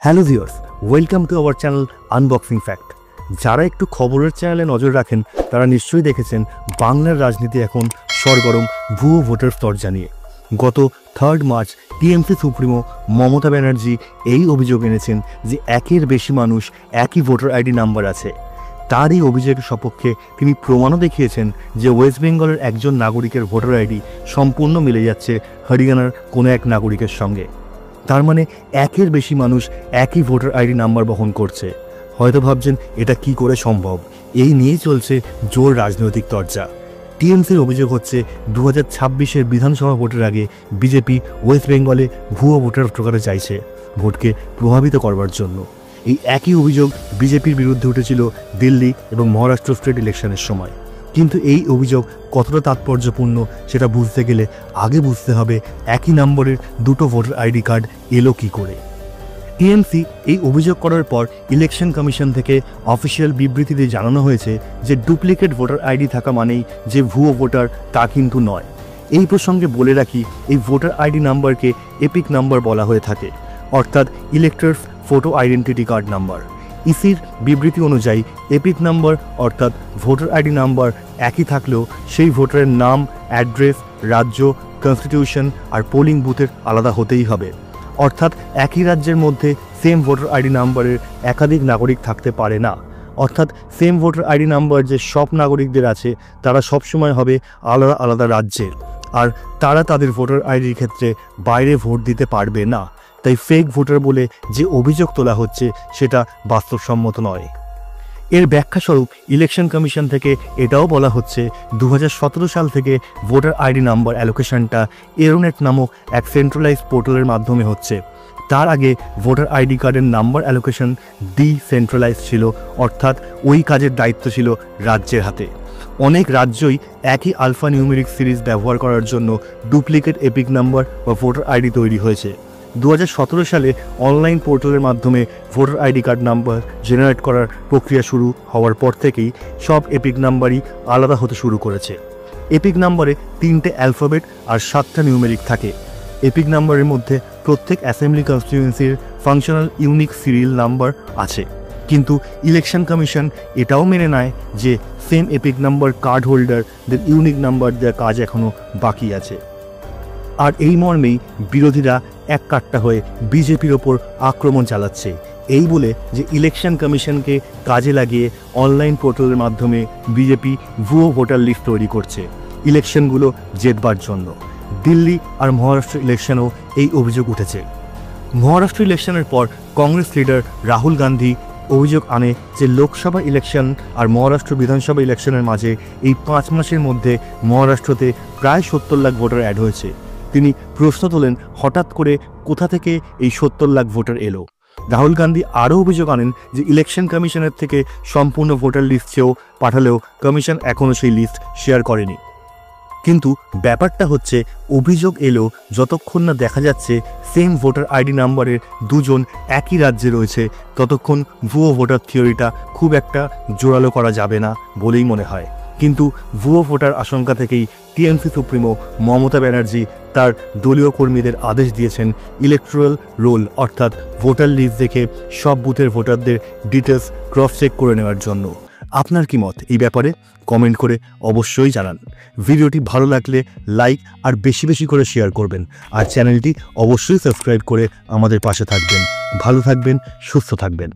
Hello viewers, welcome to our channel unboxing fact. যারা একটু খবরের চ্যানেলে নজর রাখেন তারা নিশ্চয়ই দেখেছেন বাংলার রাজনীতি এখন সরগরম ভুয়ো ভোটার স্তর জানিয়ে। গত 3 March TMC supremo Mamata Banerjee এই অভিযোগ এনেছেন যে একের বেশি মানুষ একই ভোটার আইডি নাম্বার আছে। তার এই অভিযোগের সপক্ষে তিনি প্রমাণও দেখিয়েছেন যে ওয়েস্ট বেঙ্গলের একজন নাগরিকের ভোটার আইডি সম্পূর্ণ মিলে যাচ্ছে হরিয়ানার কোনো এক নাগরিকের সঙ্গে। তার মানে একের বেশি মানুষ একই ভোটার আইডি নাম্বার বহন করছে। হয়তো ভাবছেন এটা কি করে সম্ভব। এই নিয়েই চলছে জোর রাজনৈতিক চর্চা। টিএমসির অভিযোগ হচ্ছে 2026-এর বিধানসভা ভোটের আগে বিজেপি ওয়েস্ট বেঙ্গলে ভুয়ো ভোটার ঢোকাতে চাইছে ভোটকে প্রভাবিত করবার জন্য। এই একই অভিযোগ বিজেপির বিরুদ্ধে উঠেছিল দিল্লি এবং মহারাষ্ট্র স্টেট ইলেকশনের সময়। কিন্তু এই অভিযোগ কতটা তাৎপর্যপূর্ণ সেটা বুঝতে গেলে আগে বুঝতে হবে একই নম্বরের দুটো ভোটার আইডি কার্ড এলো কী করে। টিএমসি এই অভিযোগ করার পর ইলেকশন কমিশন থেকে অফিসিয়াল বিবৃতিতে জানানো হয়েছে যে ডুপ্লিকেট ভোটার আইডি থাকা মানেই যে ভুয়ো ভোটার তা কিন্তু নয়। এই প্রসঙ্গে বলে রাখি, এই ভোটার আইডি নাম্বারকে এপিক নাম্বার বলা হয়ে থাকে, অর্থাৎ electors photo identity card number. ইসির বিবৃতি অনুযায়ী এপিক নাম্বার অর্থাৎ ভোটার আইডি নাম্বার একই থাকলেও সেই ভোটারের নাম, অ্যাড্রেস, রাজ্য, কনস্টিটিউশন আর পোলিং বুথের আলাদা হতেই হবে। অর্থাৎ একই রাজ্যের মধ্যে সেম ভোটার আইডি নাম্বারের একাধিক নাগরিক থাকতে পারে না। অর্থাৎ সেম ভোটার আইডি নাম্বার যে সব নাগরিকদের আছে তারা সবসময় হবে আলাদা আলাদা রাজ্যের, আর তারা তাদের ভোটার আইডির ক্ষেত্রে বাইরে ভোট দিতে পারবে না। তাই ফেক ভোটার বলে যে অভিযোগ তোলা হচ্ছে সেটা বাস্তবসম্মত নয়। এর ব্যাখ্যাস্বরূপ ইলেকশন কমিশন থেকে এটাও বলা হচ্ছে 2017 সাল থেকে ভোটার আইডি নাম্বার অ্যালোকেশনটা এরোনেট নামক এক সেন্ট্রালাইজ পোর্টালের মাধ্যমে হচ্ছে। তার আগে ভোটার আইডি কার্ডের নাম্বার অ্যালোকেশন ডিসেন্ট্রালাইজ ছিল, অর্থাৎ ওই কাজের দায়িত্ব ছিল রাজ্যের হাতে। অনেক রাজ্যই একই আলফা নিউমেরিক সিরিজ ব্যবহার করার জন্য ডুপ্লিকেট এপিক নাম্বার বা ভোটার আইডি তৈরি হয়েছে। 2017 সালে অনলাইন পোর্টালের মাধ্যমে voter ID card number generate করার প্রক্রিয়া শুরু হওয়ার পর থেকেই সব এপিক নাম্বারই আলাদা হতে শুরু করেছে। এপিক নাম্বারে 3টে অ্যালফাবেট আর 7টা নিউমেরিক থাকে। এপিক নাম্বারের মধ্যে প্রত্যেক অ্যাসেম্বলি কনস্টিটিউয়েন্সির ফাংশনাল ইউনিক সিরিয়াল নাম্বার আছে। কিন্তু ইলেকশন কমিশন এটাও মেনে নেয় যে সেম এপিক নাম্বার কার্ড হোল্ডারদের ইউনিক নাম্বার দেওয়ার কাজ এখনও বাকি আছে। আর এই মর্মেই বিরোধীরা এক কাট্টা হয়ে বিজেপির ওপর আক্রমণ চালাচ্ছে, এই বলে যে ইলেকশন কমিশনকে কাজে লাগিয়ে অনলাইন পোর্টালের মাধ্যমে বিজেপি ভুয়ো ভোটার লিস্ট তৈরি করছে ইলেকশনগুলো জেতবার জন্য। দিল্লি আর মহারাষ্ট্র ইলেকশনেও এই অভিযোগ উঠেছে। মহারাষ্ট্র ইলেকশনের পর কংগ্রেস লিডার রাহুল গান্ধী অভিযোগ আনে যে লোকসভা ইলেকশন আর মহারাষ্ট্র বিধানসভা ইলেকশনের মাঝে এই 5 মাসের মধ্যে মহারাষ্ট্রতে প্রায় 70 লাখ ভোটার অ্যাড হয়েছে। তিনি প্রশ্ন তোলেন হঠাৎ করে কোথা থেকে এই 70 লাখ ভোটার এলো। রাহুল গান্ধী আরও অভিযোগ আনেন যে ইলেকশন কমিশনের থেকে সম্পূর্ণ ভোটার লিস্ট চেয়েও পাঠালেও কমিশন এখনও সেই লিস্ট শেয়ার করেনি। কিন্তু ব্যাপারটা হচ্ছে অভিযোগ এলো যতক্ষণ না দেখা যাচ্ছে সেম ভোটার আইডি নাম্বারের দুজন একই রাজ্যে রয়েছে ততক্ষণ ভুয়ো ভোটার থিওরিটা খুব একটা জোরালো করা যাবে না বলেই মনে হয়। কিন্তু ভুয়ো ভোটার আশঙ্কা থেকেই টিএমসি সুপ্রিমো মমতা ব্যানার্জি তার দলীয় কর্মীদের আদেশ দিয়েছেন ইলেকট্রাল রোল অর্থাৎ ভোটার লিস্ট দেখে সব বুথের ভোটারদের ডিটেলস ক্রস চেক করে নেওয়ার জন্য। আপনার কি মত এই ব্যাপারে কমেন্ট করে অবশ্যই জানান। ভিডিওটি ভালো লাগলে লাইক আর বেশি বেশি করে শেয়ার করবেন, আর চ্যানেলটি অবশ্যই সাবস্ক্রাইব করে আমাদের পাশে থাকবেন। ভালো থাকবেন, সুস্থ থাকবেন।